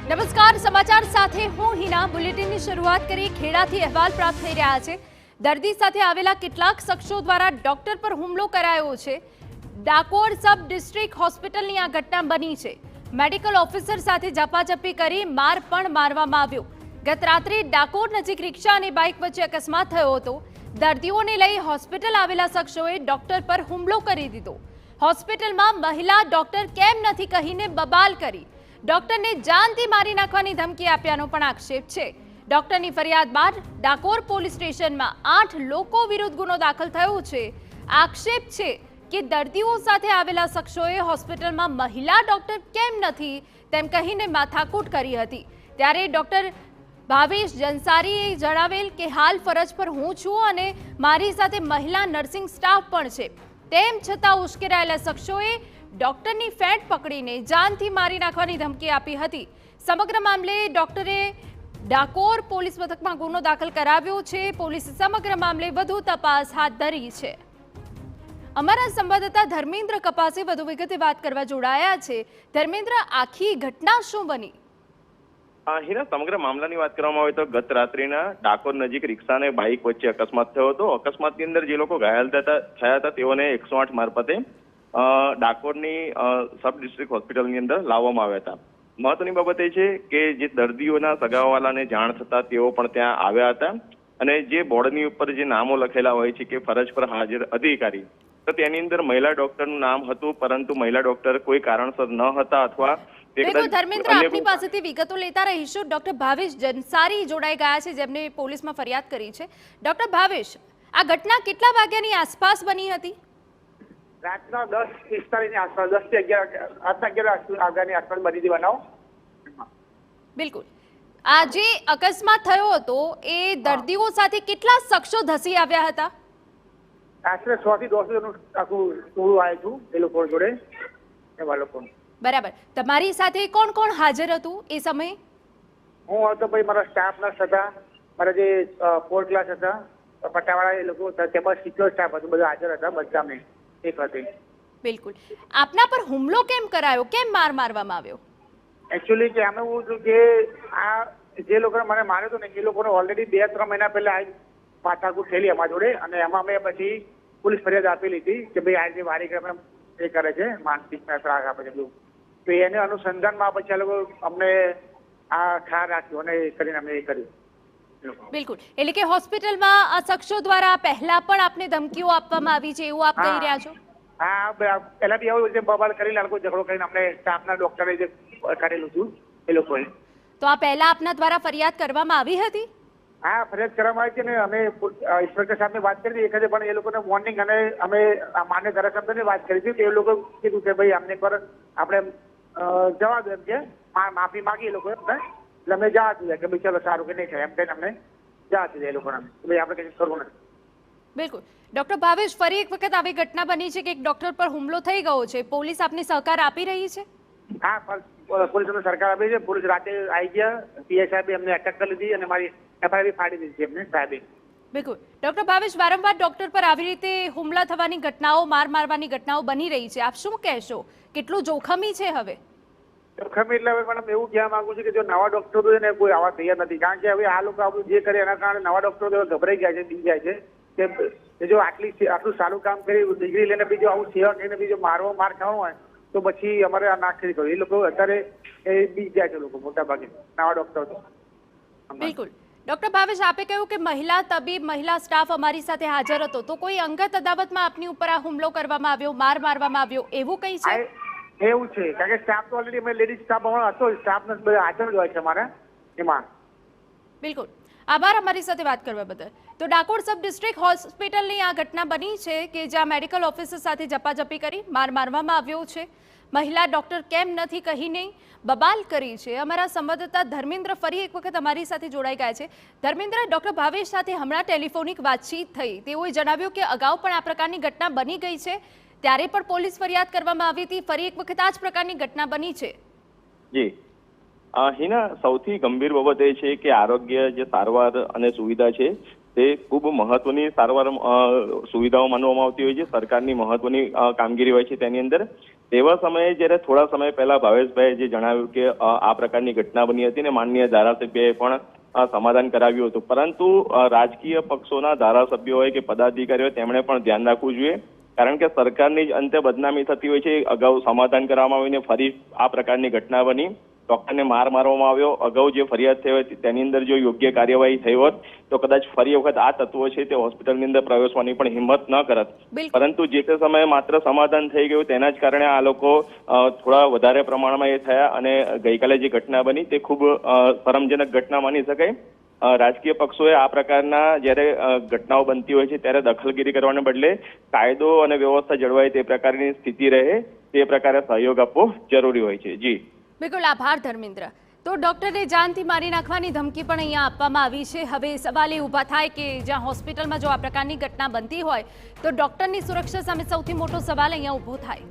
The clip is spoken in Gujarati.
નમસ્કાર, સમાચાર સાથે હું હિના. બુલેટિનની શરૂઆત કરી ખેડાથી અહેવાલ પ્રાપ્ત થઈ રહ્યા છે. દર્દી સાથે આવેલા કેટલાક શખ્સો દ્વારા ડોક્ટર પર હુમલો કરાયો છે. ડાકોર સબ ડિસ્ટ્રિક્ટ હોસ્પિટલની આ ઘટના બની છે. મેડિકલ ઓફિસર સાથે ઝપાઝપી કરી માર પણ મારવામાં આવ્યો. ગત રાત્રે ડાકોર નજીક રિક્ષા અને બાઇક વચ્ચે અકસ્માત થયો હતો. દર્દીઓને લઈ હોસ્પિટલ આવેલા શખ્સોએ ડોક્ટર પર હુમલો કરી દીધો. હોસ્પિટલમાં મહિલા ડોક્ટર કેમ નથી કહીને બબાલ કરી. ડોક્ટરને જાનથી મારી નાખવાની ધમકી આપ્યાનો પણ આક્ષેપ છે. ડોક્ટરની ફરિયાદ બાદ ડાકોર પોલીસ સ્ટેશનમાં 8 લોકો વિરુદ્ધ ગુનો દાખલ થયો છે. આક્ષેપ છે કે દર્દીઓ સાથે આવેલા શખ્સોએ હોસ્પિટલમાં મહિલા ડોક્ટર કેમ નથી તેમ કહીને માથાકૂટ કરી હતી. ત્યારે ડોક્ટર ભાવેશ જનસારીએ જણાવેલ કે હાલ ફરજ પર હું છું અને મારી સાથે મહિલા નર્સિંગ સ્ટાફ પણ છે. તેમ છતાં ઉશ્કેરાયેલા શખ્સોએ ડોક્ટરની ફેંટ પકડીને જાનથી મારી નાખવાની ધમકી આપી હતી. સમગ્ર મામલે ડોક્ટરે ડાકોર પોલીસ મથકમાં ગુનો દાખલ કરાવ્યો છે. પોલીસે સમગ્ર મામલે વધુ તપાસ હાથ ધરી છે. અમારા સંવાદદાતા ધર્મેન્દ્ર કપાસે વધુ વિગતે વાત કરવા જોડાયા છે. ધર્મેન્દ્ર, આખી ઘટના શું બની? હિના, સમગ્ર મામલાની વાત કરવામાં આવે તો ગત રાત્રિના ડાકોર નજીક રિક્ષા અને બાઇક વચ્ચે અકસ્માત થયો હતો. અકસ્માતની અંદર જે લોકો ઘાયલ થયા હતા તેઓને 108 મારફતે ડાકોરની સબ ડિસ્ટ્રિક્ટ હોસ્પિટલની અંદર લાવવામાં આવ્યા હતા. મહત્વની બાબત એ છે કે જે દર્દીઓના સગાવાલાને જાણ થતા તેઓ પણ ત્યાં આવ્યા હતા અને જે બોર્ડની ઉપર જે નામો લખેલા હોય છે કે ફરજ પર હાજર અધિકારી, તો તેની અંદર મહિલા ડોક્ટરનું નામ હતું, પરંતુ મહિલા ડોક્ટર કોઈ કારણસર ન હતા અથવા ધર્મેન્દ્ર, આપની પાસેથી વિગતો લેતા રહીશું. ડોક્ટર ભાવેશ જનસારી જોડાઈ ગયા છે, જેમને પોલીસમાં ફરિયાદ કરી છે. ડોક્ટર ભાવેશ, આ ઘટના કેટલા વાગ્યાની આસપાસ બની હતી? રાતના 10:45 આસપાસ, 10 થી 11 વાગ્યાની આસપાસ બની હતી બનાવ. બિલકુલ. આ જે અકસ્માત થયો હતો એ દર્દીઓ સાથે કેટલા શખ્સો ધસી આવ્યા હતા? આશરે 100 થી 200 જણનું આખું ટોળું આવ્યું હતું એ લોકો જોડે, એવા લોકો. બરાબર. તમારી સાથે કોણ કોણ હાજર હતું એ સમયે? હું હતો, ભાઈ મારા સ્ટાફ નર્સ હતા, મારા જે 4 ક્લાસ હતા, પટ્ટાવાળા એ લોકો હતા, તેમજ સિક્યોર સ્ટાફ હતો, બધા હાજર હતા. બધા અમે એક હતી. બિલકુલ. આપના પર હુમલો કેમ કરાયો? કેમ માર મારવામાં આવ્યો? એકચ્યુઅલી કે અમે એવું હતું કે આ જે લોકોને મને માર્યો હતો ને એ લોકોને ઓલરેડી 2-3 મહિના પહેલા આ માથાકૂટ થયેલી અમારા જોડે, અને એમાં અમે પછી પોલીસ ફરિયાદ આપેલી હતી કે ભાઈ આ જે વારી એ કરે છે, માનસિક ત્રાસ આપે છે બધું. તો એને અનુસંધાનમાં પછી આ લોકો અમને આ ખ્યાલ રાખ્યો અને કરીને અમે એ કર્યું. બિલકુલ. એટલે કે હોસ્પિટલમાં આ શખ્સો દ્વારા પહેલા પણ આપને ધમકીઓ આપવામાં આવી છે એવું આપ કહી રહ્યા છો? હા, પહેલા બી આવું બબાલ કરીને લોકો ઝઘડો કરીને અમને સ્ટાફના ડોક્ટરે જે કરેલું હતું એ લોકોએ. તો આ પહેલા આપના દ્વારા ફરિયાદ કરવામાં આવી હતી? હા, ફરિયાદ કરવામાં આવી છે ને અમે ઇન્સ્પેક્ટર સાહેબને વાત કરી હતી એક, પણ એ લોકોને વોર્નિંગ અને અમે માન્ય ધારાસભ્યને વાત કરી હતી તો એ લોકો કીધું કે ભાઈ અમને પર આપણે જવા દો, એમ કે માફી માંગી એ લોકોએ એટલે અમે જવા દીધા કે ભાઈ ચલો સારું કે નહીં થાય એમ કહીને અમને જવા દીધા એ લોકોને, ભાઈ આપણે કંઈ કરવું નથી. બિલકુલ. ડોક્ટર ભાવેશ, ફરી એક વખત આવી ઘટના બની છે કે એક ડોક્ટર પર હુમલો થઈ ગયો છે. પોલીસ આપને સહકાર આપી રહી છે? હા, પોલીસ અમને સરકાર આપી છે. પોલીસ રાતે આવી ગયા, પીઆઈ સાહેબે અમને અટક કરી લીધી અને મારી એફઆઈઆર ફાડી દીધી એમને સાહેબે. બિલકુલ. ડોક્ટર ભાવેશ, વારંવાર ડોક્ટર પર આવી રીતે હુમલા થવાની ઘટનાઓ, માર મારવાની ઘટનાઓ બની રહી છે. આપ શું કહેશો? કેટલું જોખમી છે હવે? જોખમી એટલે હવે મેડમ એવું કહેવા માંગુ છું કે જો નવા ડોક્ટરો ને કોઈ આવા તૈયાર નથી, કારણ કે હવે આ લોકો આપણું જે કરે એના કારણે નવા ડોક્ટરો ગભરાઈ ગયા છે, બી જાય છે કે જો આટલું સારું કામ કરી ડિગ્રી લઈને બીજું આવું સેવા કરીને બીજો માર ખાવાનો હોય તો પછી અમારે આ નાખી કર્યું. એ લોકો અત્યારે એ બી જાય છે લોકો મોટા ભાગે નવા ડોક્ટરો. બિલકુલ. ડોક્ટર ભાવેશ, આપે કહ્યું કે મહિલા તબીબ, મહિલા સ્ટાફ અમારી સાથે હાજર હતો, તો કોઈ અંગત અદાવતમાં આપની ઉપર આ હુમલો કરવામાં આવ્યો, માર મારવામાં આવ્યો, એવું કંઈ છે? એવું છે, કારણ કે સ્ટાફ તો ઓલરેડી અમે લેડીઝ સ્ટાફ હતો, સ્ટાફ નર્સ બધા હાજર જ હોય છે અમારા એમાં. બિલકુલ. આભાર અમારી સાથે વાત કરવા બદલ. તો ડાકોર સબ ડિસ્ટ્રિક્ટ હોસ્પિટલની આ ઘટના બની છે કે જ્યાં મેડિકલ ઓફિસર સાથે ઝપાઝપી કરી માર મારવામાં આવ્યો છે. મહિલા ડોક્ટર કેમ નથી કહીને બબાલ કરી છે. અમારા સંવાદદાતા ધર્મેન્દ્ર ફરી એક વખત અમારી સાથે જોડાઈ ગયા છે. ધર્મેન્દ્ર, ડોક્ટર ભાવેશ સાથે હમણાં ટેલિફોનિક વાતચીત થઈ. તેઓએ જણાવ્યું કે અગાઉ પણ આ પ્રકારની ઘટના બની ગઈ છે, ત્યારે પણ પોલીસ ફરિયાદ કરવામાં આવી હતી. ફરી એક વખત આ જ પ્રકારની ઘટના બની છે. જી હિના, સૌથી ગંભીર બાબત એ છે કે આરોગ્ય જે સારવાર અને સુવિધા છે તે ખૂબ મહત્વની સારવાર સુવિધાઓ માનવામાં આવતી હોય છે. સરકારની મહત્વની કામગીરી હોય છે તેની અંદર. તેવા સમયે જ્યારે થોડા સમય પહેલા ભાવેશભાઈએ જે જણાવ્યું કે આ પ્રકારની ઘટના બની હતી ને માનનીય ધારાસભ્યએ પણ સમાધાન કરાવ્યું હતું, પરંતુ રાજકીય પક્ષોના ધારાસભ્યો હોય કે પદાધિકારીઓ તેમણે પણ ધ્યાન રાખવું જોઈએ, કારણ કે સરકારની જ અંતે બદનામી થતી હોય છે. અગાઉ સમાધાન કરવામાં આવીને ફરી આ પ્રકારની ઘટના બની, ડોક્ટરને માર મારવામાં આવ્યો. અગાઉ જે ફરિયાદ થઈ હતી તેની અંદર જો યોગ્ય કાર્યવાહી થઈ હોત તો કદાચ ફરી વખત આ તત્વો છે તે હોસ્પિટલની અંદર પ્રવેશવાની પણ હિંમત ન કરત. પરંતુ જે તે સમયે માત્ર સમાધાન થઈ ગયું તેના જ કારણે આ લોકો થોડા વધારે પ્રમાણમાં એ થયા અને ગઈકાલે જે ઘટના બની તે ખૂબ શરમજનક ઘટના માની શકાય. રાજકીય પક્ષોએ આ પ્રકારના જ્યારે ઘટનાઓ બનતી હોય છે ત્યારે દખલગીરી કરવાને બદલે કાયદો અને વ્યવસ્થા જળવાય તે પ્રકારની સ્થિતિ રહે તે પ્રકારે સહયોગ આપવો જરૂરી હોય છે. જી બિલકુલ, આભાર ધર્મેન્દ્ર. તો ડોક્ટરને જાનથી મારી નાખવાની ધમકી પણ અહીંયા આપવામાં આવી છે. હવે સવાલ એ ઊભા થાય કે જ્યાં હોસ્પિટલમાં જો આ પ્રકારની ઘટના બનતી હોય તો ડોક્ટરની સુરક્ષા સામે સૌથી મોટો સવાલ અહીંયા ઊભો થાય.